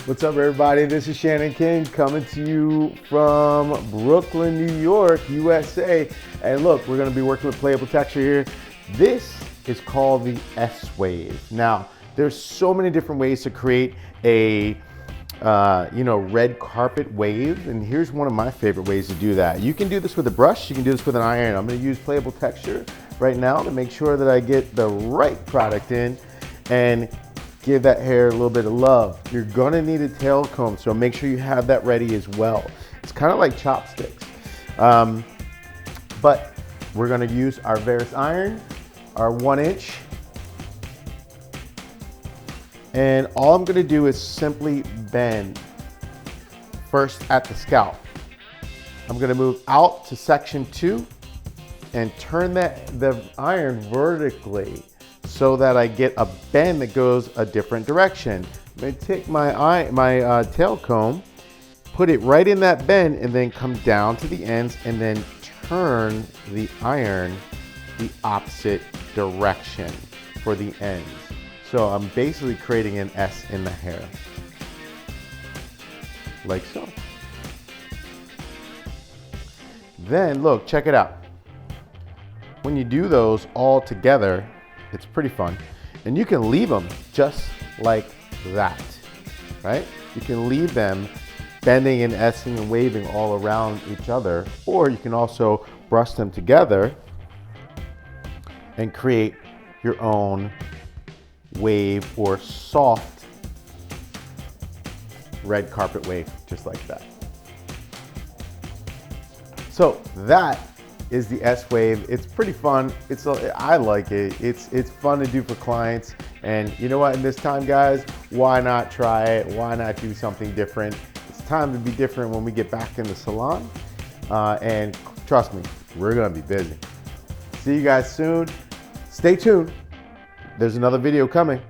What's up, everybody? This is Shannon King coming to you from Brooklyn, New York, USA. And look, we're going to be working with playable texture here. This is called the S-Wave. Now, there's so many different ways to create a red carpet wave, and here's one of my favorite ways to do that. You can do this with a brush, you can do this with an iron. I'm going to use playable texture right now to make sure that I get the right product in and give that hair a little bit of love. You're gonna need a tail comb, so make sure you have that ready as well. It's kind of like chopsticks. But we're gonna use our Varus iron, our 1 inch. And all I'm gonna do is simply bend first at the scalp. I'm gonna move out to section 2 and turn the iron vertically so that I get a bend that goes a different direction. I'm gonna take my tail comb, put it right in that bend, and then come down to the ends and then turn the iron the opposite direction for the ends. So I'm basically creating an S in the hair, like so. Then look, check it out. When you do those all together, it's pretty fun. And you can leave them just like that, right? You can leave them bending and S-ing and waving all around each other, or you can also brush them together and create your own wave or soft red carpet wave, just like that. So that is the S-Wave. It's pretty fun. I like it. It's fun to do for clients. And you know what, in this time, guys, why not try it? Why not do something different? It's time to be different when we get back in the salon. And trust me, we're gonna be busy. See you guys soon. Stay tuned. There's another video coming.